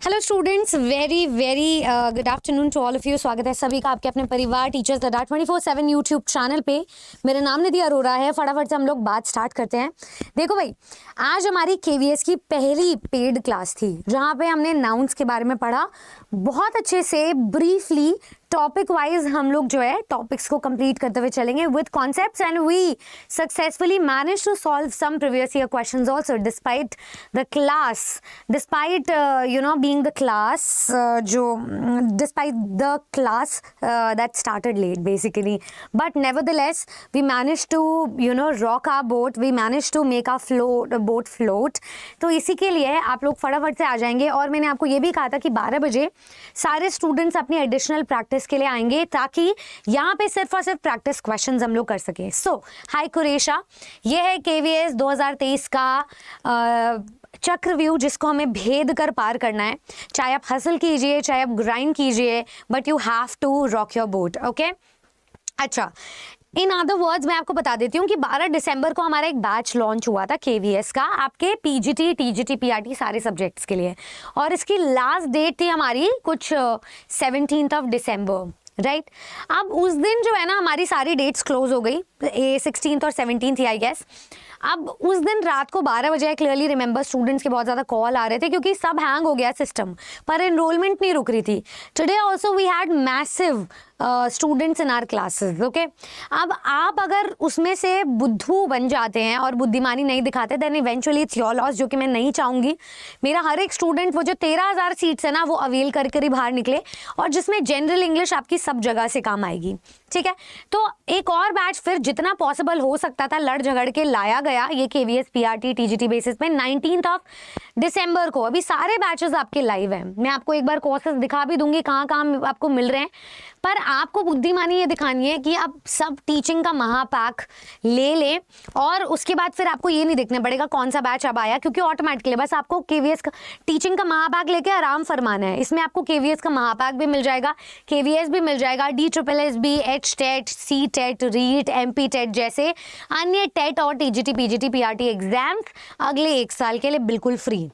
Hello students, very very good afternoon to all of you. स्वागत है सभी का आपके अपने परिवार टीचर्स लद्दाख 24/7 यूट्यूब चैनल पे। मेरा नाम निधि अरोरा है। फटाफट से हम लोग बात स्टार्ट करते हैं। देखो भाई, आज हमारी केवीएस की पहली पेड क्लास थी जहाँ पे हमने नाउन्स के बारे में पढ़ा। बहुत अच्छे से ब्रीफली टॉपिक वाइज हम लोग जो है टॉपिक्स को कंप्लीट करते हुए चलेंगे with concepts and we successfully manage to solve some previous year questions also despite the class, despite being the class despite the class that started late basically, but nevertheless we managed to rock our boat, we managed to make our boat float। तो इसी के लिए आप लोग फटाफट से आ जाएंगे। और मैंने आपको ये भी कहा था कि 12 बजे सारे स्टूडेंट्स अपनी एडिशनल प्रैक्टिस के लिए आएंगे ताकि यहाँ पे सिर्फ और सिर्फ प्रैक्टिस क्वेश्चंस हम लोग कर सकें। सो हाय कुरेशा, ये है केवीएस 2023 का चक्रव्यूह जिसको हमें भेद कर पार करना है। चाहे आप हसल कीजिए, चाहे आप ग्राइंड कीजिए, but you have to rock your boat. Okay, अच्छा, इन अदर वर्ड्स मैं आपको बता देती हूँ कि 12 दिसंबर को हमारा एक बैच लॉन्च हुआ था केवीएस का, आपके पीजीटी, टीजीटी, पीआरटी सारे सब्जेक्ट्स के लिए। और इसकी लास्ट डेट थी हमारी कुछ 17 दिसंबर, राइट। अब उस दिन जो है ना हमारी सारी डेट्स क्लोज हो गई, 16 और 17 थी आई गेस। अब उस दिन रात को 12 बजे आई क्लियरली रिमेंबर स्टूडेंट्स के बहुत ज़्यादा कॉल आ रहे थे क्योंकि सब हैंग हो गया सिस्टम, पर एनरोलमेंट नहीं रुक रही थी। Today also we had massive students in our classes. Okay, अब आप अगर उसमें से बुद्धू बन जाते हैं और बुद्धिमानी नहीं दिखाते then eventually it's your loss, जो कि मैं नहीं चाहूँगी। मेरा हर एक स्टूडेंट, वो जो 13,000 सीट्स है ना, वो अवेल करके ही बाहर निकले और जिसमें जनरल इंग्लिश आपकी सब जगह से काम आएगी, ठीक है। तो एक और बैच फिर जितना पॉसिबल हो सकता था लड़ झगड़ के लाया गया ये केवीएस पीआरटी टीजीटी बेसिस पे 19 दिसंबर को। अभी सारे बैचेस आपके लाइव हैं, मैं आपको एक बार कोर्सेज दिखा भी दूंगी कहाँ कहाँ आपको मिल रहे हैं। पर आपको बुद्धिमानी ये दिखानी है कि आप सब टीचिंग का महापैक ले लें और उसके बाद फिर आपको ये नहीं देखना पड़ेगा कौन सा बैच अब आया, क्योंकि ऑटोमेटिकली बस आपको केवीएस का टीचिंग का महापैक लेके आराम फरमाना है। इसमें आपको केवीएस का महापैक भी मिल जाएगा, केवीएस भी मिल जाएगा, DSSS, H TET, C TET, REET, MP TET जैसे अन्य टेट और टीजीटी, पीजीटी, पीआरटी एग्जाम्स अगले 1 साल के लिए बिल्कुल फ्री,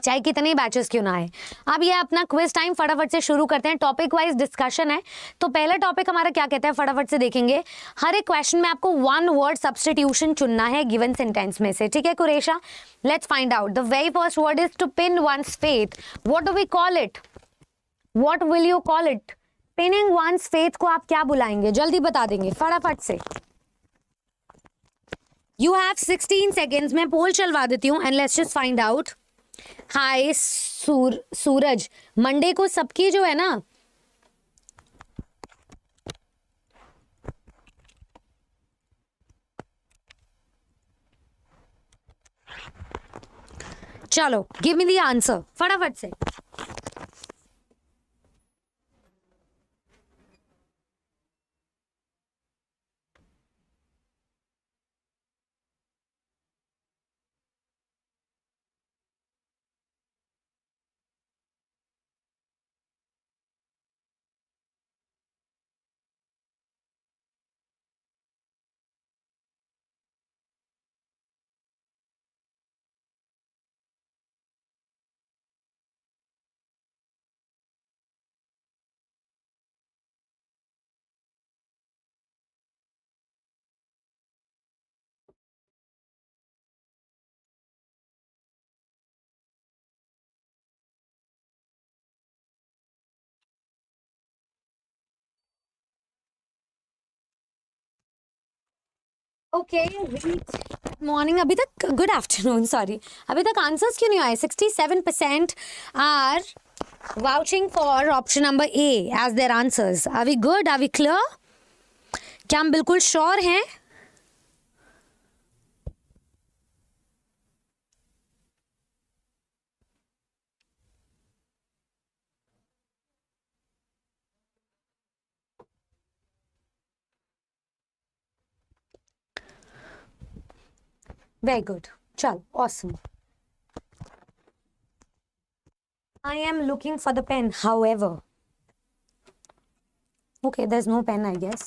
चाहे कितने बैचेस क्यों ना आए। अब ये अपना क्विज टाइम फटाफट से शुरू करते हैं। टॉपिक वाइज डिस्कशन है, तो पहला टॉपिक हमारा क्या कहता है फटाफट से देखेंगे। हर एक क्वेश्चन में आपको 1 वर्ड सब्स्टिट्यूशन चुनना है गिवन सेंटेंस में से, ठीक है Kuresha. Let's find out. The very first word is to pin one's faith. What do we call it? What will you call it? Pinning one's faith को आप क्या बुलाएंगे? जल्दी बता देंगे फटाफट से। You have 16 seconds. मैं पोल चलवा देती हूँ and let's just find out. Hi Suraj, Monday को सबकी जो है ना चलो गिव मी द आंसर फटाफट से। ओके, मॉर्निंग अभी तक, गुड आफ्टरनून सॉरी, अभी तक आंसर्स क्यों नहीं आए? 67% are vouching for option number A as their answers. Are we good? Are we clear? क्या हम बिल्कुल श्योर हैं? वेरी गुड, चल awesome. I am looking for the pen, however. Okay, there's no pen, I guess.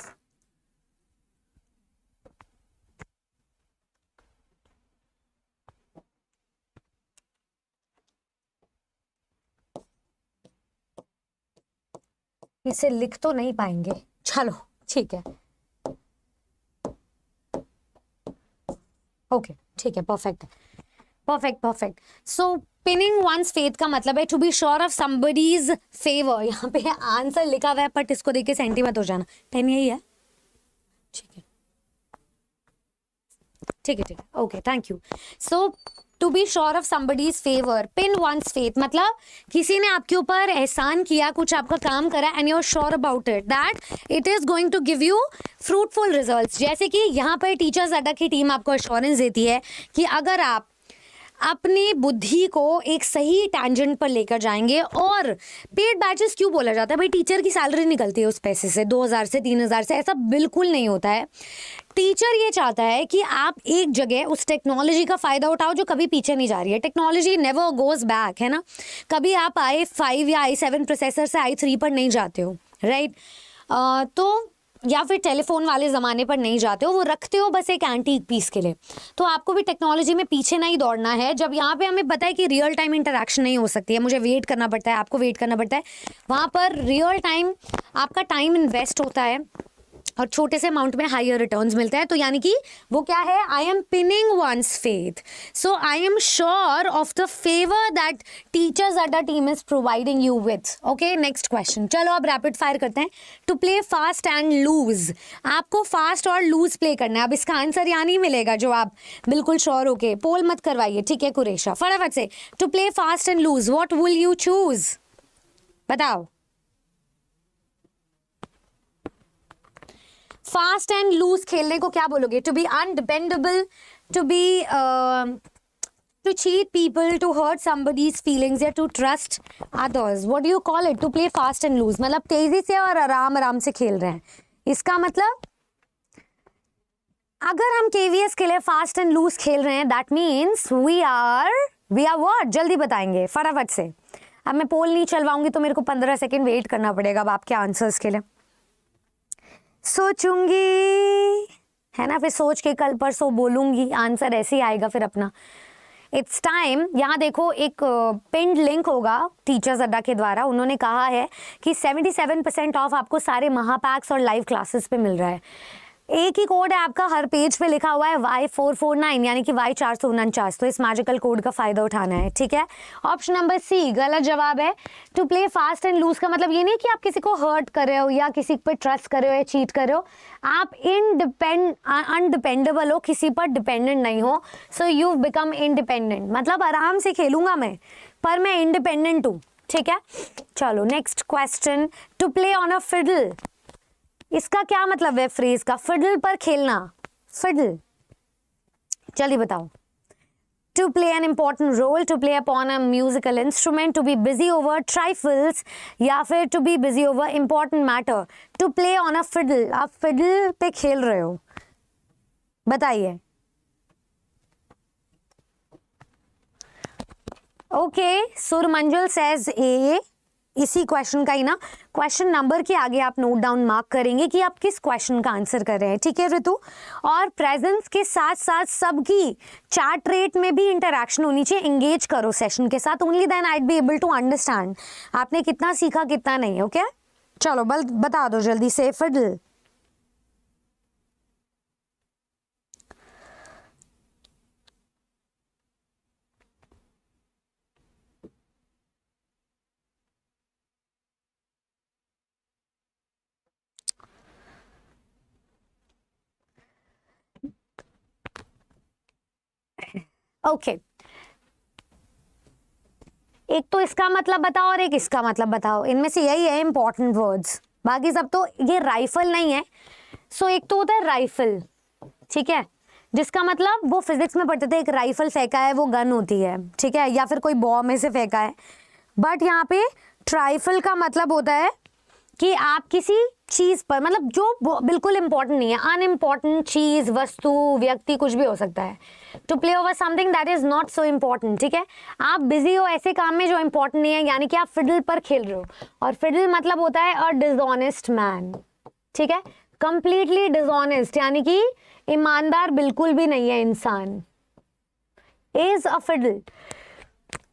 इसे लिख तो नहीं पाएंगे, चलो ठीक है, ओके ठीक है, perfect perfect perfect. So pinning one's faith का मतलब है to be sure of somebody's favour. यहाँ पे आंसर लिखा हुआ है बट इसको देख के सेंटी मत हो जाना, पेन यही है, ठीक है ठीक है ठीक है, okay thank you. So to be sure of somebody's favour, pin one's faith मतलब किसी ने आपके ऊपर एहसान किया, कुछ आपका काम करा and you are sure about it that it is going to give you fruitful results. जैसे कि यहाँ पर टीचर्स अड्डा की टीम आपको अश्योरेंस देती है कि अगर आप अपनी बुद्धि को एक सही टैंजेंट पर लेकर जाएंगे, और पेड बैचेस क्यों बोला जाता है भाई, टीचर की सैलरी निकलती है उस पैसे से, 2000 से 3000 से, ऐसा बिल्कुल नहीं होता है। टीचर ये चाहता है कि आप एक जगह उस टेक्नोलॉजी का फ़ायदा उठाओ जो कभी पीछे नहीं जा रही है। टेक्नोलॉजी नेवर गोज बैक, है ना, कभी आप i5 या i7 प्रोसेसर से i3 पर नहीं जाते हो, राइट। तो या फिर टेलीफोन वाले ज़माने पर नहीं जाते हो, वो रखते हो बस एक एंटीक पीस के लिए। तो आपको भी टेक्नोलॉजी में पीछे नहीं दौड़ना है। जब यहाँ पे हमें पता है कि रियल टाइम इंटरेक्शन नहीं हो सकती है, मुझे वेट करना पड़ता है, आपको वेट करना पड़ता है, वहाँ पर रियल टाइम आपका टाइम इन्वेस्ट होता है और छोटे से अमाउंट में हायर रिटर्न्स मिलते हैं। तो यानी कि वो क्या है, I am pinning one's faith, so I am sure of the favour that teachers at the team is providing you with. Okay next question, चलो अब रैपिड फायर करते हैं। To play fast and loose, आपको fast और loose play करना है। अब इसका आंसर यहाँ नहीं मिलेगा जो आप बिल्कुल श्योर होके, पोल मत करवाइए, ठीक है कुरेशा, फटाफट से। To play fast and loose what will you choose, बताओ। फास्ट एंड लूज खेलने को क्या बोलोगे? To be undependable, to be to cheat people, to hurt somebody's feelings, या to trust others, what do you call it? To play fast and loose मतलब तेजी से और आराम आराम से खेल रहे हैं। इसका मतलब अगर हम केवीएस के लिए फास्ट एंड लूज खेल रहे हैं that means we are what, जल्दी बताएंगे फटाफट से। अब मैं पोल नहीं चलवाऊंगी तो मेरे को 15 सेकेंड वेट करना पड़ेगा अब आपके आंसर्स के लिए। सोचूंगी, है ना, फिर सोच के कल परसों बोलूंगी, आंसर ऐसे ही आएगा फिर अपना। It's time. यहाँ देखो एक पिंड लिंक होगा टीचर्स अड्डा के द्वारा, उन्होंने कहा है कि 77% ऑफ आपको सारे महापैक्स और लाइव क्लासेस पे मिल रहा है। एक ही कोड है आपका, हर पेज पे लिखा हुआ है Y449 यानी कि Y449, तो इस मैजिकल कोड का फायदा उठाना है, ठीक है। ऑप्शन नंबर सी गलत जवाब है। To play fast and loose का मतलब ये नहीं कि आप किसी को हर्ट कर रहे हो या किसी पे ट्रस्ट कर रहे हो या चीट कर रहे हो, आप अनडिपेंडेबल हो, किसी पर डिपेंडेंट नहीं हो। सो यू बिकम इंडिपेंडेंट, मतलब आराम से खेलूंगा मैं पर मैं इंडिपेंडेंट हूँ, ठीक है। चलो next question. To play on a fiddle, इसका क्या मतलब है फ्रेज का? फिडल पर खेलना, फिडल, चलिए बताओ। To play an important role, to play upon a musical instrument, to be busy over trifles, या फिर to be busy over important matter. To play on a fiddle, आप फिडल पे खेल रहे हो, बताइए। ओके सुरमंजल सेज ए, इसी क्वेश्चन का ही ना, क्वेश्चन नंबर के आगे आप नोट डाउन मार्क करेंगे कि आप किस क्वेश्चन का आंसर कर रहे हैं, ठीक है ऋतु। और प्रेजेंस के साथ साथ सबकी चैट रेट में भी इंटरेक्शन होनी चाहिए, एंगेज करो सेशन के साथ, only then I be able to understand आपने कितना सीखा कितना नहीं, ओके। चलो बता दो जल्दी से। फिडल, ओके एक तो इसका मतलब बताओ और एक इसका मतलब बताओ, इनमें से यही है इंपॉर्टेंट वर्ड्स, बाकी सब तो। ये राइफल नहीं है, सो एक तो होता है राइफल, ठीक है, जिसका मतलब वो फिजिक्स में पढ़ते थे, एक राइफल फेंका है वो गन होती है, ठीक है, या फिर कोई बॉम्ब में से फेंका है। बट यहाँ पे ट्राइफल का मतलब होता है कि आप किसी चीज़ पर, मतलब जो बिल्कुल इंपॉर्टेंट नहीं है, अनइम्पॉर्टेंट चीज़, वस्तु, व्यक्ति, कुछ भी हो सकता है। To play over something that is not so important, ठीक है। आप बिजी हो ऐसे काम में जो इम्पॉर्टेंट नहीं है, यानी कि आप फिडल पर खेल रहे हो। और फिडल मतलब होता है अ डिसऑनेस्ट मैन, ठीक है, कंप्लीटली डिसऑनेस्ट, यानी कि ईमानदार बिल्कुल भी नहीं है इंसान, इज अ फिडल।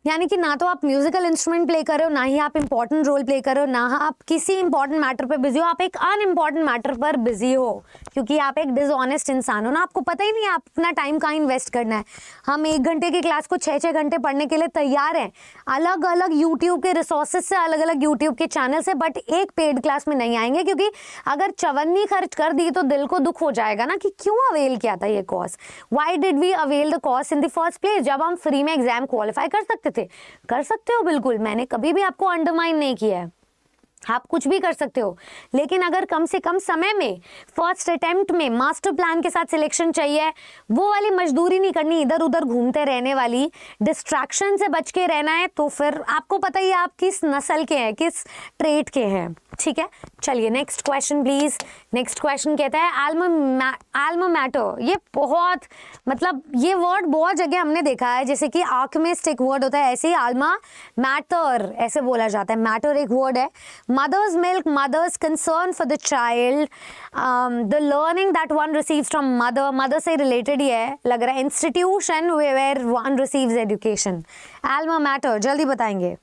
यानी कि ना तो आप म्यूजिकल इंस्ट्रूमेंट प्ले कर रहे हो, ना ही आप इंपॉर्टेंट रोल प्ले कर रहे हो, ना आप किसी इंपॉर्टेंट मैटर पर बिजी हो, आप एक अनइम्पॉर्टेंट मैटर पर बिजी हो, क्योंकि आप एक डिसऑनेस्ट इंसान हो ना, आपको पता ही नहीं आप अपना टाइम कहाँ इन्वेस्ट करना है। हम 1 घंटे की क्लास को 6-6 घंटे पढ़ने के लिए तैयार हैं, अलग अलग यूट्यूब के रिसोर्सेज से, अलग अलग यूट्यूब के चैनल से, बट एक पेड क्लास में नहीं आएंगे, क्योंकि अगर चवन्नी खर्च कर दी तो दिल को दुख हो जाएगा ना कि क्यों अवेल किया था ये course, why did we avail the course in the first place, जब हम फ्री में एग्जाम क्वालिफाई कर सकते थे। कर सकते हो बिल्कुल, मैंने कभी भी आपको अंडरमाइन नहीं किया है, आप कुछ भी कर सकते हो, लेकिन अगर कम से कम समय में फर्स्ट अटेम्प्ट में मास्टर प्लान के साथ सिलेक्शन चाहिए, वो वाली मजदूरी नहीं करनी, इधर उधर घूमते रहने वाली, डिस्ट्रैक्शन से बच के रहना है, तो फिर आपको पता ही आप किस नस्ल के हैं, किस ट्रेड के हैं, ठीक है। चलिए next question please. Next question कहता है एल्मा मैटर। ये बहुत मतलब ये वर्ड बहुत जगह हमने देखा है, जैसे कि आर्कमिस्ट एक वर्ड होता है, ऐसे ही आल्मा मैटर ऐसे बोला जाता है। मैटर एक वर्ड है। Mother's milk, mother's concern for the child, the learning that one receives from mother, mother से रिलेटेड ही है लग रहा है। Institution where one receives education. Alma mater जल्दी बताएंगे,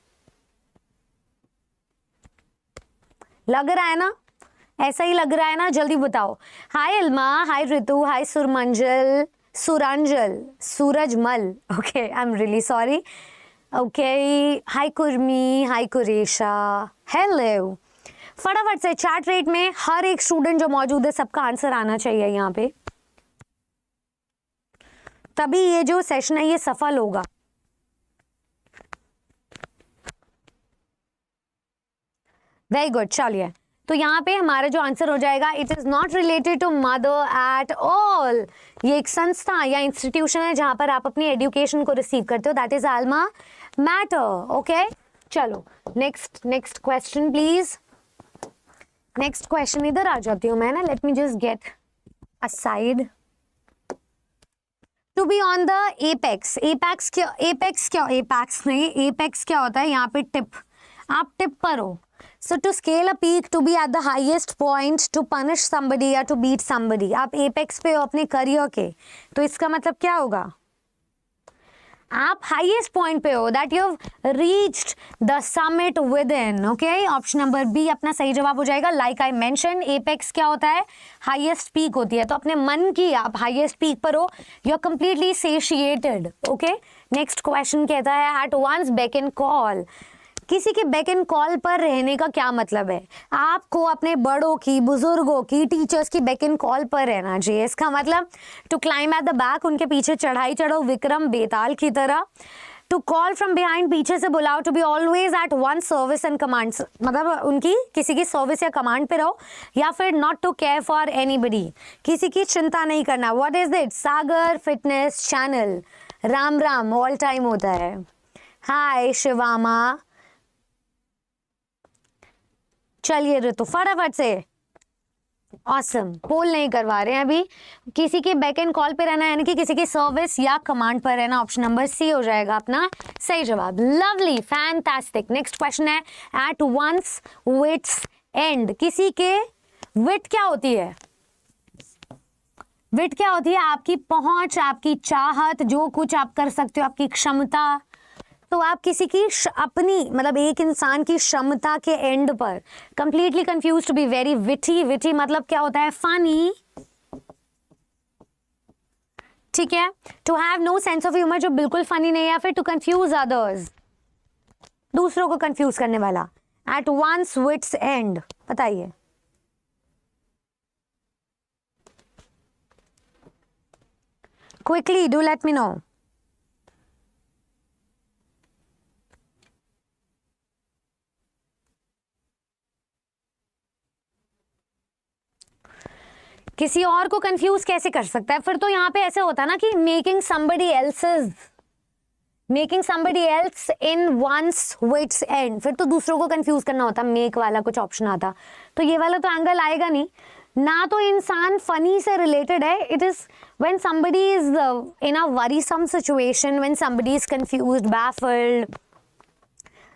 लग रहा है ना, ऐसा ही लग रहा है ना, जल्दी बताओ। Hi Alma, hi Ritu, hi Suranjal, Surajmal, okay I am really sorry, okay, hi Kurmi, hi Kuresha, hello. फटाफट से चैट रेट में हर एक स्टूडेंट जो मौजूद है सबका आंसर आना चाहिए यहाँ पे, तभी ये जो सेशन है ये सफल होगा। वेरी गुड, चलिए तो यहाँ पे हमारा जो आंसर हो जाएगा, it is not related to mother at all. ये एक संस्था या इंस्टीट्यूशन है जहां पर आप अपनी एजुकेशन को रिसीव करते हो, that is alma mater. Okay चलो next question please. Next question, इधर आ जाती हूँ मैं ना, let me just get aside. To be on the apex, apex क्या होता है यहाँ पे, टिप, आप टिप पर हो। So to scale a peak, to be at the highest point, to punish somebody या to beat somebody, आप apex पे हो अपने करियर के, तो इसका मतलब क्या होगा, आप हाईएस्ट पॉइंट पे हो, that you have reached the summit within. Okay, option number B अपना सही जवाब हो जाएगा। लाइक आई मेंशन, एपेक्स क्या होता है, हाईएस्ट पीक होती है, तो अपने मन की आप हाईएस्ट पीक पर हो, you are completely satiated. Okay next question कहता है at one's beck and call. किसी के बैक एंड कॉल पर रहने का क्या मतलब है, आपको अपने बड़ों की, बुजुर्गों की, टीचर्स की बैक एंड कॉल पर रहना चाहिए। इसका मतलब to climb at the back, उनके पीछे चढ़ाई चढ़ो विक्रम बेताल की तरह। टू कॉल फ्रॉम बिहाइंड, पीछे से बुलाओ। To be always at one's service and command, मतलब उनकी किसी की सर्विस या कमांड पे रहो। या फिर not to care for anybody, किसी की चिंता नहीं करना। What is it, Sagar fitness channel, Ram Ram all time होता है। हाय शिवामा, चलिए ऋतु फटाफट से, ऑसम। पोल नहीं करवा रहे हैं अभी, किसी के बैक एंड कॉल पे रहना यानी कि किसी की सर्विस या कमांड पर रहना, ऑप्शन नंबर सी हो जाएगा अपना सही जवाब। Lovely, fantastic. नेक्स्ट क्वेश्चन है एट वंस विट्स एंड। किसी के विट क्या होती है, विट क्या होती है, आपकी पहुंच, आपकी चाहत, जो कुछ आप कर सकते हो, आपकी क्षमता। तो आप किसी की अपनी मतलब एक इंसान की क्षमता के एंड पर, completely confuse, to be very witty. Witty मतलब क्या होता है, फनी, ठीक है। To have no sense of humour, जो बिल्कुल फनी नहीं है। या फिर टू कंफ्यूज अदर्स, दूसरों को कंफ्यूज करने वाला। एट वंस विट्स एंड, बताइए। Quickly do let me know. किसी और को कंफ्यूज कैसे कर सकता है, फिर तो यहाँ पे ऐसे होता है ना कि making somebody else in one's wits end, फिर तो दूसरों को कंफ्यूज करना होता, मेक वाला कुछ ऑप्शन आता, तो ये वाला तो एंगल आएगा नहीं ना। तो इंसान फनी से रिलेटेड है। It is when somebody is in a worrisome situation, when somebody is confused, baffled,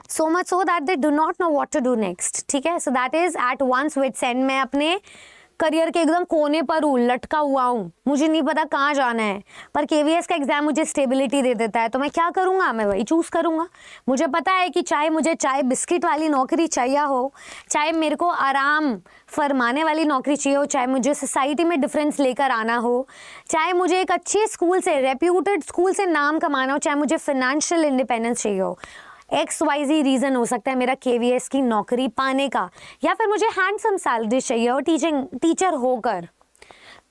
so much so that they do not know what to do next, ठीक है। so that is at once wits end। मैं अपने career के एकदम कोने पर हूँ, लटका हुआ हूँ, मुझे नहीं पता कहाँ जाना है, पर केवीएस का एग्जाम मुझे स्टेबिलिटी दे देता है, तो मैं क्या करूँगा, मैं वही चूज़ करूँगा। मुझे पता है कि चाहे मुझे चाय बिस्किट वाली नौकरी चाहिए हो, चाहे मेरे को आराम फरमाने वाली नौकरी चाहिए हो, चाहे मुझे सोसाइटी में डिफरेंस लेकर आना हो, चाहे मुझे एक अच्छे स्कूल से, रेप्यूटेड स्कूल से नाम कमाना हो, चाहे मुझे फाइनेंशियल इंडिपेंडेंस चाहिए हो, XYZ रीज़न हो सकता है मेरा केवीएस की नौकरी पाने का, या फिर मुझे हैंडसम सैलरी चाहिए हो टीचर होकर,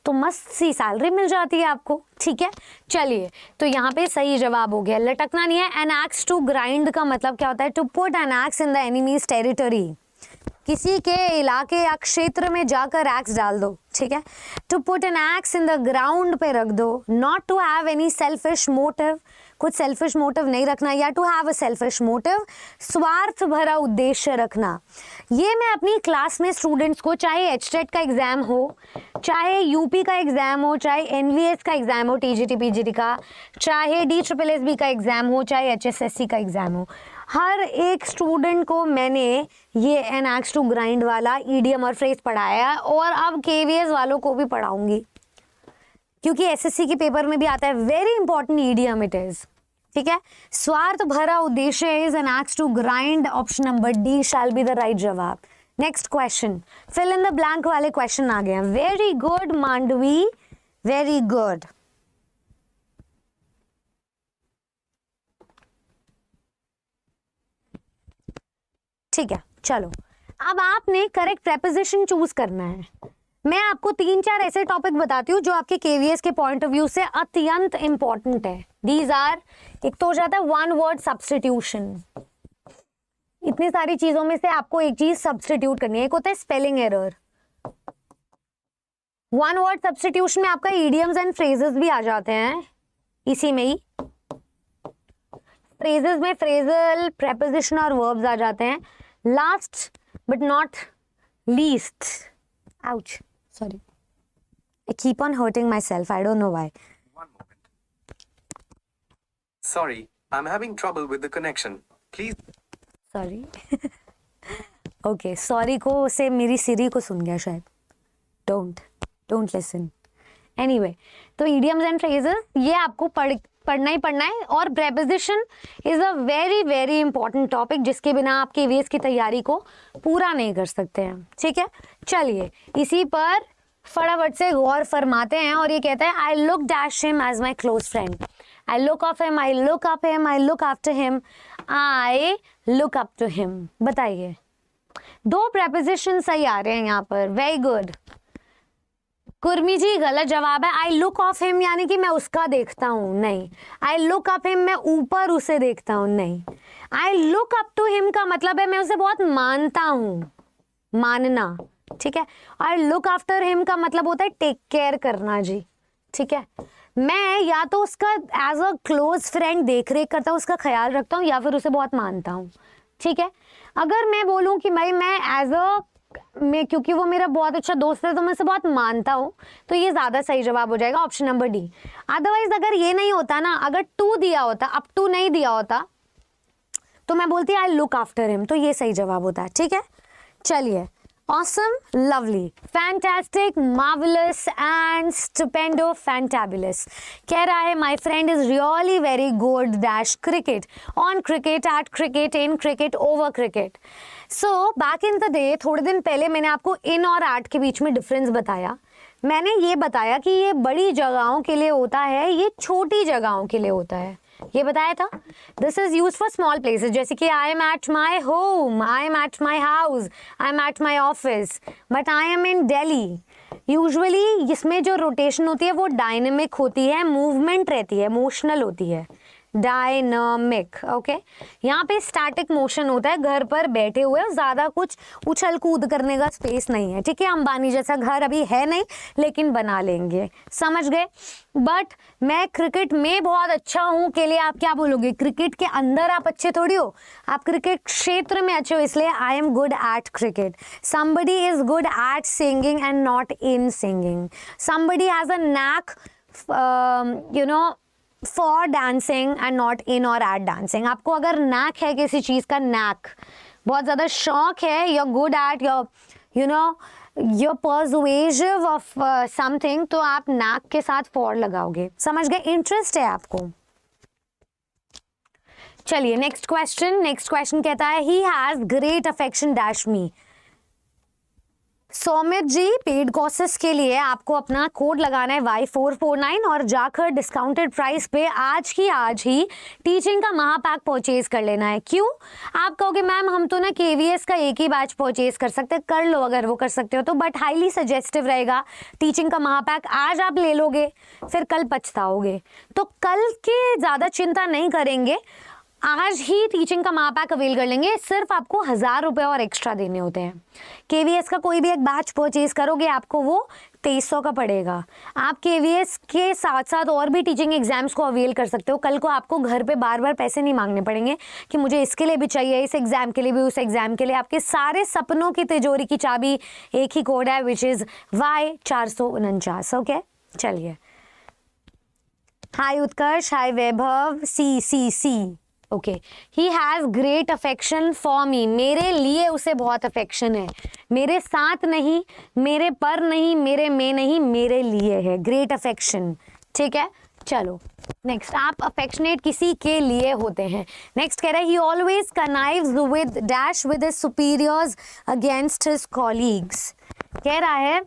तो मस्त सी सैलरी मिल जाती है आपको। ठीक है, चलिए, तो यहाँ पे सही जवाब हो गया, लटकना नहीं है। एन एक्स टू ग्राइंड का मतलब क्या होता है? To put an axe in the enemies territory, किसी के इलाके या क्षेत्र में जाकर एक्स डाल दो। ठीक है, to put an axe in the ground पे रख दो। Not to have any selfish motive, कुछ सेल्फिश मोटिव नहीं रखना, या to have a selfish motive, स्वार्थ भरा उद्देश्य रखना। ये मैं अपनी क्लास में स्टूडेंट्स को, चाहे एचटेट का एग्जाम हो, चाहे यूपी का एग्जाम हो, चाहे एनवीएस का एग्जाम हो, टीजीटी पीजीटी का, चाहे DSSB का एग्जाम हो, चाहे HSSC का एग्जाम हो, हर एक स्टूडेंट को मैंने ये एन एक्स टू ग्राइंड वाला ईडियम और फ्रेज पढ़ाया है, और अब केवीएस वालों को भी पढ़ाऊंगी, क्योंकि एसएससी के पेपर में भी आता है। Very important idiom it is. ठीक है, स्वार्थ भरा उद्देश्य is an axe to grind. Option number D shall be the right जवाब। Next question, fill in the blank वाले क्वेश्चन आ गए हैं। Very good Mandavi, very good. ठीक है, चलो, अब आपने करेक्ट प्रेपोजिशन चूज करना है। मैं आपको 3-4 ऐसे टॉपिक बताती हूँ जो आपके केवीएस के पॉइंट ऑफ व्यू से अत्यंत इंपॉर्टेंट है। दीज आर, एक तो हो जाता है वन वर्ड सब्स्टिट्यूशन। इतनी सारी चीजों में से आपको एक चीज सब्स्टिट्यूट करनी है। एक होता है spelling error. One word substitution में आपका इडियम्स एंड फ्रेजेस भी आ जाते हैं इसी में ही। फ्रेजेस में फ्रेजल, प्रेपोजिशन और वर्ब्स आ जाते हैं। Last but not least, ouch, sorry, I keep on hurting myself, I don't know why. One moment. Sorry, I'm having trouble with the connection. Please. Sorry. Okay, sorry को से मेरी सिरी को सुन गया शायद। Don't listen. Anyway, तो idioms and phrases ये आपको पढ़ना ही पढ़ना है, और preposition is a very very important topic जिसके बिना आप केवीएस की तैयारी को पूरा नहीं कर सकते हैं। ठीक है, चलिए इसी पर फटाफट से गौर फरमाते हैं, और ये कहता है I look dash him as my close friend. I look of him, I look up him, I look after him, I look up to him. बताइए, 2 preposition सही आ रहे हैं यहाँ पर। Very good. कुर्मी जी गलत जवाब है। आई लुक ऑफ हिम यानी कि मैं उसका देखता हूँ, नहीं। आई लुक अप हिम मैं ऊपर उसे देखता हूँ, नहीं। I look up to him का मतलब है मैं उसे बहुत मानता हूँ, मानना। ठीक है, आई लुक आफ्टर हिम का मतलब होता है टेक केयर करना जी। ठीक है, मैं या तो उसका एज अ क्लोज फ्रेंड देख रेख करता हूँ, उसका ख्याल रखता हूँ, या फिर उसे बहुत मानता हूँ। ठीक है, अगर मैं बोलूँ कि भाई मैं एज अ क्योंकि वो मेरा बहुत अच्छा दोस्त है तो मैं उसे बहुत मानता हूँ, तो ये ज़्यादा सही जवाब हो जाएगा, ऑप्शन नंबर डी। अदरवाइज अगर ये नहीं होता ना, अगर टू दिया होता, अप टू नहीं दिया होता, तो मैं बोलती आई लुक आफ्टर हिम, तो ये सही जवाब होता है। ठीक है, चलिए, awesome, lovely, fantastic, marvellous and stupendous, fantabulous. कह रहा है my friend is really very good dash cricket, on cricket, at cricket, in cricket, over cricket. So back in the day, थोड़े दिन पहले मैंने आपको इन और एट के बीच में डिफरेंस बताया। मैंने ये बताया कि ये बड़ी जगहों के लिए होता है, ये छोटी जगहों के लिए होता है, ये बताया था। This is use for small places, जैसे कि I am at my home, I am at my house, I am at my office, but I am in Delhi. Usually इसमें जो रोटेशन होती है वो डायनेमिक होती है, मूवमेंट रहती है, मोशनल होती है, डायनामिक। ओके, यहाँ पे स्टैटिक मोशन होता है, घर पर बैठे हुए, ज़्यादा कुछ उछल कूद करने का स्पेस नहीं है। ठीक है, अंबानी जैसा घर अभी है नहीं, लेकिन बना लेंगे, समझ गए। बट मैं क्रिकेट में बहुत अच्छा हूँ के लिए आप क्या बोलोगे? क्रिकेट के अंदर आप अच्छे थोड़ी हो, आप क्रिकेट क्षेत्र में अच्छे हो, इसलिए I am good at cricket. Somebody is good at singing and not in singing. Somebody has a knack for dancing and not in और एट डांसिंग। आपको अगर नैक है किसी चीज़ का, नैक बहुत ज़्यादा शौक है, you are good at, you're persuasive of something, तो आप nack के साथ for लगाओगे, समझ गए? इंटरेस्ट है आपको। चलिए नेक्स्ट क्वेश्चन कहता है he has great affection dash me. Saumit ji, paid courses के लिए आपको अपना कोड लगाना है Y449 और जाकर डिस्काउंटेड प्राइस पे आज ही टीचिंग का महापैक परचेज कर लेना है। क्यों? आप कहोगे मैम हम तो ना KVS का एक ही बैच परचेज कर सकते हैं, कर लो अगर वो कर सकते हो तो, बट हाईली सजेस्टिव रहेगा टीचिंग का महापैक आज आप ले लोगे फिर कल पछताओगे, तो कल की ज़्यादा चिंता नहीं करेंगे, आज ही टीचिंग का महापैक अवेल कर लेंगे। सिर्फ आपको 1000 रुपये और एक्स्ट्रा देने होते हैं। KVS का कोई भी एक बैच परचेज करोगे आपको वो 2300 का पड़ेगा। आप KVS के साथ साथ और भी टीचिंग एग्जाम्स को अवेल कर सकते हो। कल को आपको घर पे बार बार पैसे नहीं मांगने पड़ेंगे कि मुझे इसके लिए भी चाहिए, इस एग्जाम के लिए भी, उस एग्जाम के लिए। आपके सारे सपनों की तिजोरी की चाबी एक ही कोड है, विच इज़ Y449। ओके, चलिए। Hi Utkarsh, hi Vaibhav, see okay. He has great affection for me, मेरे लिए उसे बहुत अफेक्शन है, मेरे साथ नहीं, मेरे पर नहीं, मेरे में नहीं, मेरे लिए है ग्रेट अफेक्शन। ठीक है, चलो नेक्स्ट। आप अफेक्शनेट किसी के लिए होते हैं। नेक्स्ट कह रहा है he always connives with dash with his superiors against his colleagues. कह रहा है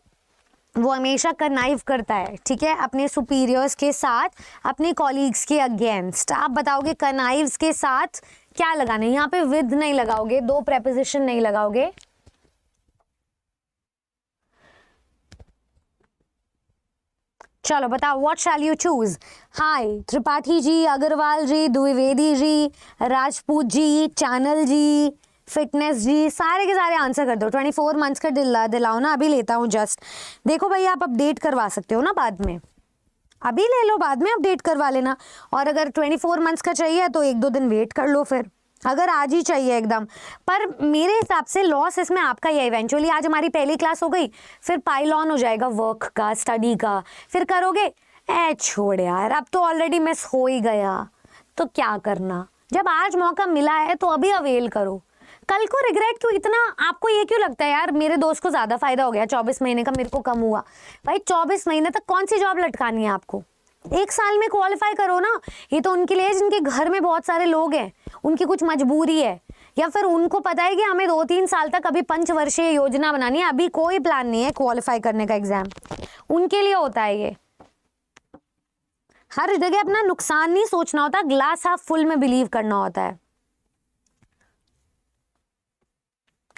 वो हमेशा कनाइव करता है, ठीक है, अपने सुपीरियर्स के साथ, अपने कॉलीग्स के अगेंस्ट। आप बताओगे कनाइव्स के साथ क्या लगाना है? यहाँ पे विद नहीं लगाओगे, दो प्रेपोजिशन नहीं लगाओगे। चलो बताओ, what shall you choose? Hi Tripathi ji, Agrawal ji, Dwivedi ji, Rajput ji, channel ji, fitness ji, सारे के सारे आंसर कर दो। 24 मंथ्स का दिलाओ ना, अभी लेता हूँ जस्ट। देखो भाई आप अपडेट करवा सकते हो ना बाद में, अभी ले लो, बाद में अपडेट करवा लेना। और अगर 24 मंथ्स का चाहिए तो 1-2 दिन वेट कर लो फिर, अगर आज ही चाहिए एकदम। पर मेरे हिसाब से लॉस इसमें आपका ही है इवेंचुअली। आज हमारी पहली क्लास हो गई, फिर पाइल ऑन हो जाएगा वर्क का, स्टडी का, फिर करोगे छोड़ यार अब तो ऑलरेडी मिस हो ही गया, तो क्या करना। जब आज मौका मिला है तो अभी अवेल करो, कल को रिग्रेट क्यों इतना? आपको ये क्यों लगता है यार मेरे दोस्त को ज़्यादा फायदा हो गया 24 महीने का, मेरे को कम हुआ? भाई 24 महीने तक कौन सी जॉब लटकानी है आपको? 1 साल में क्वालिफाई करो ना। ये तो उनके लिए जिनके घर में बहुत सारे लोग हैं, उनकी कुछ मजबूरी है, या फिर उनको पता है कि हमें 2-3 साल तक अभी पंचवर्षीय योजना बनानी है, अभी कोई प्लान नहीं है क्वालिफाई करने का एग्जाम, उनके लिए होता है ये। हर जगह अपना नुकसान नहीं सोचना होता, ग्लास हाफ फुल में बिलीव करना होता है।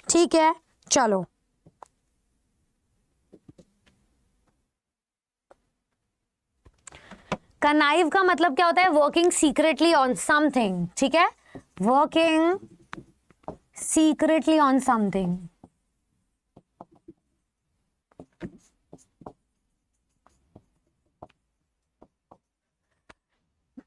ठीक है, चलो कनाइव का मतलब क्या होता है? Working secretly on something. ठीक है, वर्किंग सीक्रेटली ऑन समथिंग।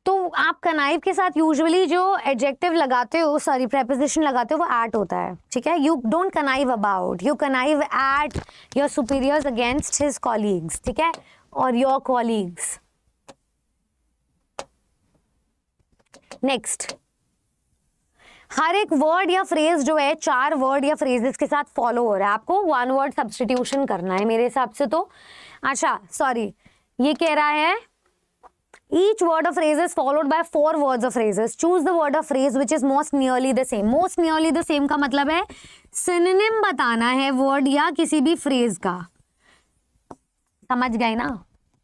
तो आप कनाइव के साथ यूजुअली जो एडजेक्टिव लगाते हो, सॉरी प्रेपोजिशन लगाते हो, वो एट होता है। ठीक है, you don't connive about, you connive at your superiors against his colleagues. ठीक है, और योर कॉलीग्स। नेक्स्ट, हर एक वर्ड या फ्रेज जो है 4 वर्ड या फ्रेजेस के साथ फॉलो हो रहा है, आपको 1 वर्ड सब्स्टिट्यूशन करना है मेरे हिसाब से। तो अच्छा सॉरी, ये कह रहा है each word of phrase is followed by 4 words of phrases. Choose the word of phrase which is most nearly the same. Most nearly the same का मतलब है synonym बताना है वर्ड या किसी भी फ्रेज का। समझ गए ना?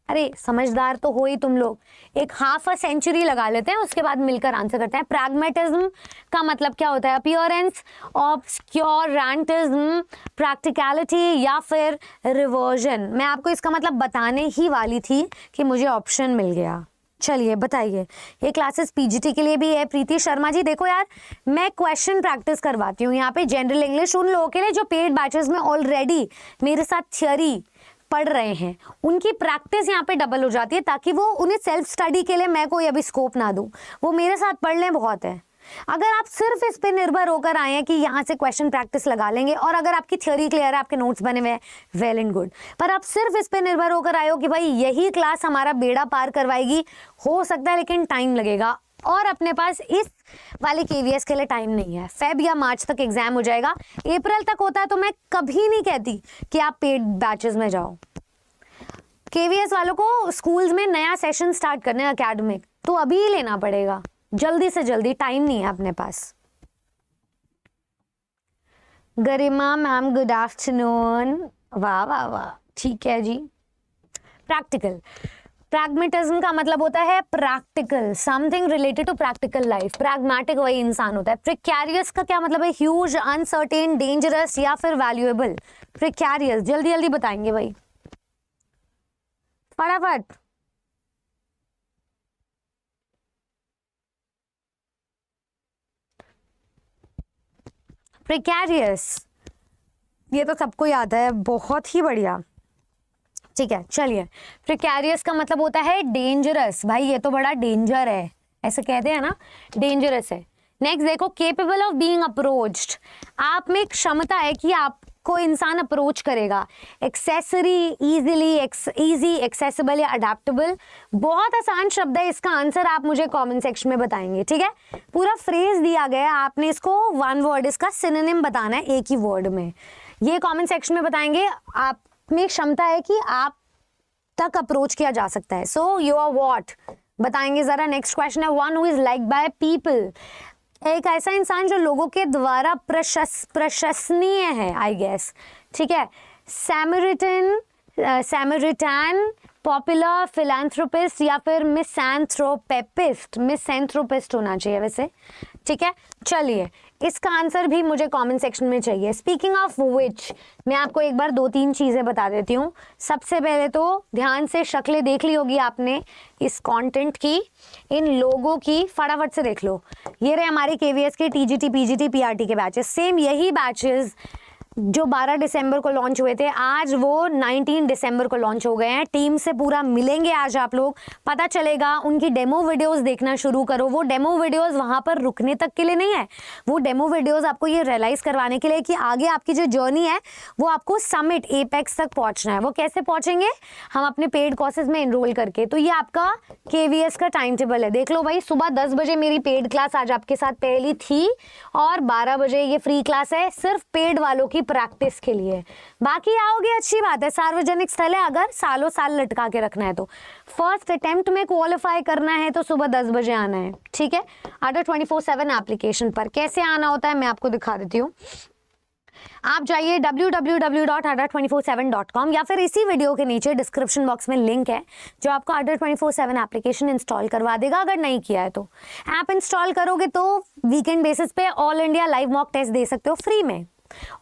अरे समझदार तो हो ही तुम लोग। एक हाफ अ सेंचुरी लगा लेते हैं, उसके बाद मिलकर आंसर करते हैं। प्रैग्मेटिज्म का मतलब क्या होता है? अपीयरेंस, ऑब्सक्योरेंटिज्म, प्रैक्टिकलिटी या फिर रिवर्जन। मैं आपको इसका मतलब बताने ही वाली थी कि मुझे ऑप्शन मिल गया। चलिए बताइए, ये क्लासेस पीजीटी के लिए भी है। प्रीति शर्मा जी, देखो यार मैं क्वेश्चन प्रैक्टिस करवाती हूँ यहाँ पे जनरल इंग्लिश उन लोगों के लिए जो पेड बैचेस में ऑलरेडी मेरे साथ थियरी पढ़ रहे हैं, उनकी प्रैक्टिस यहाँ पे डबल हो जाती है, ताकि वो उन्हें सेल्फ स्टडी के लिए मैं कोई अभी स्कोप ना दूँ, वो मेरे साथ पढ़ लें बहुत है। अगर आप सिर्फ इस पे निर्भर होकर आए हैं कि यहाँ से क्वेश्चन प्रैक्टिस लगा लेंगे और अगर आपकी थ्योरी क्लियर है, आपके नोट्स बने हुए हैं, वेल एंड गुड, पर आप सिर्फ इस पे निर्भर होकर आए हो कि भाई यही क्लास हमारा बेड़ा पार करवाएगी, हो सकता है लेकिन टाइम लगेगा, और अपने पास इस वाले KVS के लिए टाइम नहीं है। फेब या मार्च तक एग्जाम हो जाएगा, अप्रैल तक होता है, तो मैं कभी नहीं कहती कि आप पेड बैचेस में जाओ। KVS वालों को स्कूल्स में नया सेशन स्टार्ट करना है एकेडमिक, तो अभी ही लेना पड़ेगा, जल्दी से जल्दी, टाइम नहीं है अपने पास। गरिमा मैम गुड आफ्टरनून, वाह वाह वाह, ठीक है जी। प्रैक्टिकल, प्रैग्मेटिज्म का मतलब होता है practical, something related to practical life. Pragmatic वही इंसान होता है। प्रिकैरियस का क्या मतलब है? ह्यूज, अनसर्टेन, डेंजरस या फिर वैल्यूएबल। प्रिकैरियस जल्दी जल्दी बताएंगे भाई, फटाफट। प्रिकैरियस, ये तो सबको याद है, बहुत ही बढ़िया। ठीक है, चलिए। प्रिकैरियस का मतलब होता है डेंजरस। भाई ये तो बड़ा डेंजर है, ऐसे कहते हैं ना, डेंजरस है। नेक्स्ट देखो, केपेबल ऑफ बीइंग अप्रोच्ड। आप में क्षमता है कि आपको इंसान अप्रोच करेगा। एक्सेसरी, इजीली, इजी, एक्सेसिबल या अडेप्टेबल। बहुत आसान शब्द है, इसका आंसर आप मुझे कमेंट सेक्शन में बताएंगे। ठीक है, पूरा फ्रेज दिया गया है, आपने इसको वन वर्ड, इसका सिनोनिम बताना है एक ही वर्ड में। ये कमेंट सेक्शन में बताएंगे। आप में क्षमता है कि आप तक अप्रोच किया जा सकता है। सो यू आर व्हाट, बताएंगे जरा। नेक्स्ट क्वेश्चन है, one who is liked by people. एक ऐसा इंसान जो लोगों के द्वारा प्रशंसनीय है, आई गेस। ठीक है, सैमरिटन, पॉपुलर, फिलैंथ्रोपिस्ट या फिर मिसैंथ्रोपिस्ट। मिसैंथ्रोपिस्ट होना चाहिए वैसे। ठीक है, चलिए, इसका आंसर भी मुझे कमेंट सेक्शन में चाहिए। स्पीकिंग ऑफ विच, मैं आपको एक बार 2-3 चीज़ें बता देती हूँ। सबसे पहले तो ध्यान से शक्लें देख ली होगी आपने इस कंटेंट की, इन लोगों की, फटाफट से देख लो। ये रहे हमारे KVS के TGT, PGT, PRT के बैचेस। सेम यही बैचेस जो 12 दिसंबर को लॉन्च हुए थे, आज वो 19 दिसंबर को लॉन्च हो गए हैं। टीम से पूरा मिलेंगे आज आप लोग, पता चलेगा। उनकी डेमो वीडियोस देखना शुरू करो। वो डेमो वीडियोस वहाँ पर रुकने तक के लिए नहीं है, वो डेमो वीडियोस आपको ये रियलाइज़ करवाने के लिए कि आगे आपकी जो जर्नी है वो आपको समिट, एपेक्स तक पहुँचना है। वो कैसे पहुँचेंगे? हम अपने पेड कोर्सेज में इनरोल करके। तो ये आपका KVS का टाइम टेबल है, देख लो भाई। सुबह 10 बजे मेरी पेड क्लास आज आपके साथ पहली थी, और 12 बजे ये फ्री क्लास है, सिर्फ पेड वालों की प्रैक्टिस के लिए। बाकी आओगे, अच्छी बात है, सार्वजनिक स्थल है। अगर सालों साल लटका के रखना है तो फर्स्ट अटेम्प्ट में क्वालिफाई करना है तो सुबह 10 बजे आना है। ठीक है, अडा 24/7 एप्लीकेशन पर कैसे आना होता है मैं आपको दिखा देती हूँ। आप जाइए www.ada247.com या फिर इसी वीडियो के नीचे डिस्क्रिप्शन बॉक्स में लिंक है जो आपको ADA 24/7 एप्लीकेशन इंस्टॉल करवा देगा। अगर नहीं किया है तो ऐप इंस्टॉल करोगे तो वीकेंड बेसिस पे all India live mock test दे सकते हो फ्री में।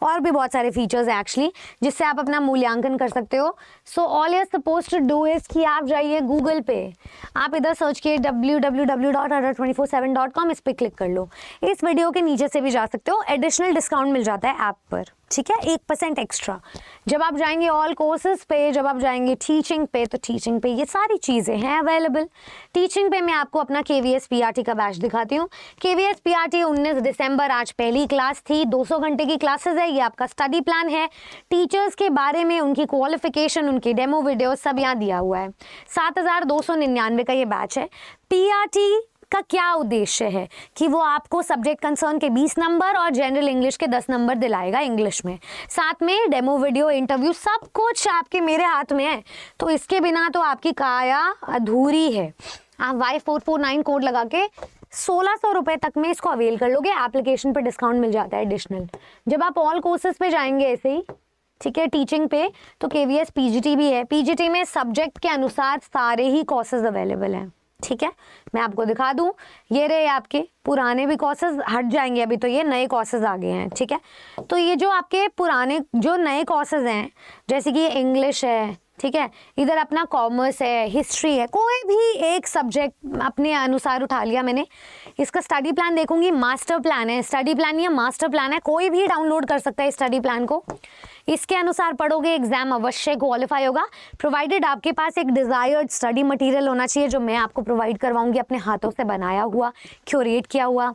और भी बहुत सारे फीचर्स हैं एक्चुअली जिससे आप अपना मूल्यांकन कर सकते हो। So all you are suppose to do is कि आप जाइए गूगल पे, आप इधर सर्च किए www.ada247.com, इस पे क्लिक कर लो। इस वीडियो के नीचे से भी जा सकते हो, एडिशनल डिस्काउंट मिल जाता है ऐप पर। ठीक है, 1% एक्स्ट्रा जब आप जाएंगे ऑल कोर्सेज पे, जब आप जाएंगे टीचिंग पे, तो टीचिंग पे ये सारी चीज़ें हैं अवेलेबल। टीचिंग पे मैं आपको अपना KVS PRT का बैच दिखाती हूँ। KVS PRT 19 दिसंबर, आज पहली क्लास थी, 200 घंटे की क्लासेस है। ये आपका स्टडी प्लान है, टीचर्स के बारे में, उनकी क्वालिफिकेशन, उनकी डेमो वीडियो सब यहाँ दिया हुआ है। 7,299 का ये बैच है। PRT का क्या उद्देश्य है कि वो आपको सब्जेक्ट कंसर्न के 20 नंबर और जनरल इंग्लिश के 10 नंबर दिलाएगा इंग्लिश में, साथ में डेमो वीडियो, इंटरव्यू, सब कुछ आपके मेरे हाथ में है। तो इसके बिना तो आपकी काया अधूरी है। आप Y449 कोड लगा के 1600 रुपये तक में इसको अवेल कर लोगे। एप्लीकेशन पर डिस्काउंट मिल जाता है एडिशनल। जब आप ऑल कोर्सेज पे जाएंगे ऐसे ही, ठीक है, टीचिंग पे, तो KVS PGT भी है। PGT में सब्जेक्ट के अनुसार सारे ही कोर्सेज अवेलेबल हैं। ठीक है, मैं आपको दिखा दूं, ये रहे आपके पुराने भी कोर्सेज, हट जाएंगे अभी तो ये नए कोर्सेज आ गए हैं। ठीक है, तो ये जो आपके पुराने जो नए कोर्सेज हैं, जैसे कि इंग्लिश है, ठीक है, इधर अपना कॉमर्स है, हिस्ट्री है, कोई भी एक सब्जेक्ट अपने अनुसार उठा लिया मैंने। इसका स्टडी प्लान देखूंगी, मास्टर प्लान है, स्टडी प्लान या मास्टर प्लान है, कोई भी डाउनलोड कर सकता है स्टडी प्लान को। इसके अनुसार पढ़ोगे, एग्जाम अवश्य क्वालिफाई होगा, प्रोवाइडेड आपके पास एक डिजायर्ड स्टडी मटेरियल होना चाहिए जो मैं आपको प्रोवाइड करवाऊंगी, अपने हाथों से बनाया हुआ, क्यूरेट किया हुआ।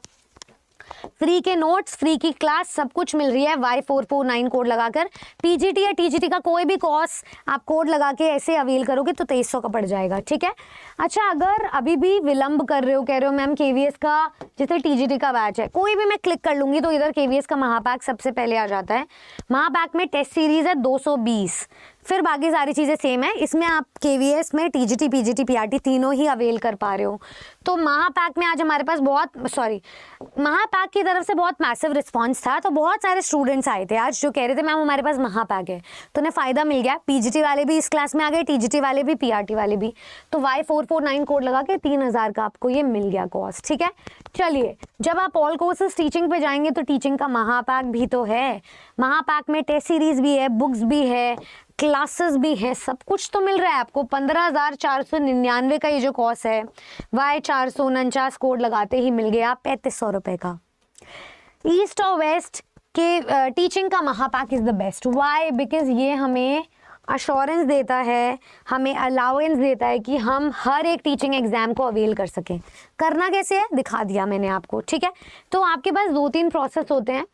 फ्री के नोट्स, फ्री की क्लास, सब कुछ मिल रही है Y449 कोड लगाकर। पीजीटी या टीजीटी का कोई भी कोर्स आप कोड लगा के ऐसे अवेल करोगे तो 2300 का पड़ जाएगा, ठीक है। अच्छा, अगर अभी भी विलंब कर रहे हो, कह रहे हो मैम केवीएस का जैसे टीजीटी का बैच है, कोई भी मैं क्लिक कर लूंगी तो इधर केवीएस का महापैक सबसे पहले आ जाता है। महापैक में टेस्ट सीरीज है 220, फिर बाकी सारी चीज़ें सेम है। इसमें आप केवीएस में टीजीटी, पीजीटी, पीआरटी तीनों ही अवेल कर पा रहे हो। तो महापैक में आज हमारे पास महापैक की तरफ से बहुत मैसिव रिस्पांस था, तो बहुत सारे स्टूडेंट्स आए थे आज जो कह रहे थे मैम हमारे पास महापैक है, तो उन्हें फ़ायदा मिल गया। पीजीटी वाले भी इस क्लास में आ गए, टीजीटी वाले भी, पीआरटी वाले भी। तो Y449 कोड लगा के 3000 का आपको ये मिल गया कॉस्ट, ठीक है। चलिए, जब आप ऑल कोर्सेज टीचिंग पे जाएंगे तो टीचिंग का महापैक भी तो है। महापैक में टेस्ट सीरीज भी है, बुक्स भी है, क्लासेस भी है, सब कुछ तो मिल रहा है आपको। 15,499 का ये जो कॉस्ट है, Y449 कोड लगाते ही मिल गया 3500 रुपये का। ईस्ट और वेस्ट के टीचिंग का महापैक is the best. Why? Because ये हमें अश्योरेंस देता है, हमें अलाउंस देता है कि हम हर एक टीचिंग एग्जाम को अवेल कर सकें। करना कैसे है दिखा दिया मैंने आपको, ठीक है। तो आपके पास 2-3 प्रोसेस होते हैं,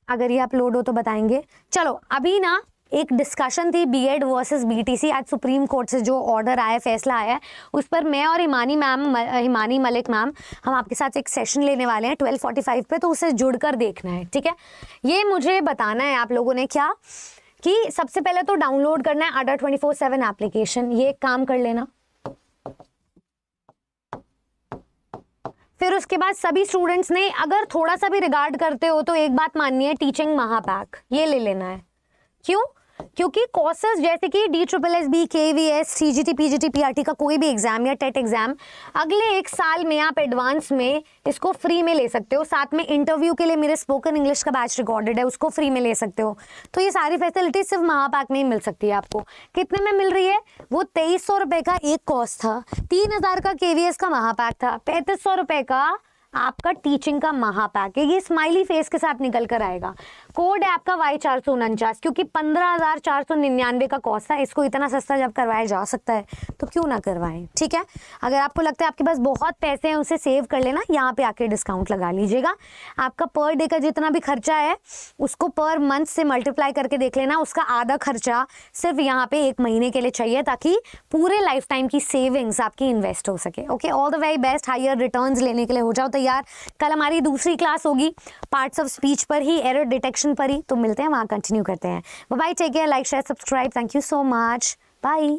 अगर ये अपलोड हो तो बताएंगे। चलो, अभी ना एक डिस्कशन थी बीएड वर्सेस बीटीसी, आज सुप्रीम कोर्ट से जो ऑर्डर आया, फैसला आया है, उस पर मैं और हिमानी मलिक मैम हम आपके साथ एक सेशन लेने वाले हैं 12:45 पे, तो उसे जुड़कर देखना है, ठीक है। ये मुझे बताना है आप लोगों ने क्या कि सबसे पहले तो डाउनलोड करना है अडा 24/7 एप्लीकेशन, ये एक काम कर लेना। फिर उसके बाद सभी स्टूडेंट्स ने अगर थोड़ा सा भी रिगार्ड करते हो तो एक बात माननी है, टीचिंग महापैक ये ले लेना है। क्यों? क्योंकि कोर्सेज जैसे कि DSSB, KVS, TGT, PGT, PRT का कोई भी एग्जाम या टेट एग्जाम अगले 1 साल में आप एडवांस में इसको फ्री में ले सकते हो। साथ में इंटरव्यू के लिए मेरे स्पोकन इंग्लिश का बैच रिकॉर्डेड है, उसको फ्री में ले सकते हो। तो ये सारी फैसिलिटी सिर्फ महापैक में ही मिल सकती है आपको। कितने में मिल रही है? वो 2300 रुपये का एक कॉस्ट था, 3000 का KVS का महापैक था, 3500 रुपये का आपका टीचिंग का महापैक है। ये स्माइली फेस के साथ निकल कर आएगा। कोड है आपका Y449, क्योंकि 15,499 का कॉस्ट था। इसको इतना सस्ता जब करवाया जा सकता है तो क्यों ना करवाएं, ठीक है। अगर आपको लगता है आपके पास बहुत पैसे हैं उसे सेव कर लेना, यहाँ पे आके डिस्काउंट लगा लीजिएगा। आपका पर डे का जितना भी खर्चा है उसको पर मंथ से मल्टीप्लाई करके देख लेना, उसका आधा खर्चा सिर्फ यहाँ पे 1 महीने के लिए चाहिए, ताकि पूरे लाइफ टाइम की सेविंग्स आपकी इन्वेस्ट हो सके। Okay, all the very best. Higher returns लेने के लिए हो जाओ तैयार। कल हमारी दूसरी क्लास होगी पार्ट्स ऑफ स्पीच पर ही, एरर डिटेक्शन पर ही, तो मिलते हैं वहां, कंटिन्यू करते हैं। Bye bye, take care, like share subscribe, thank you so much, bye.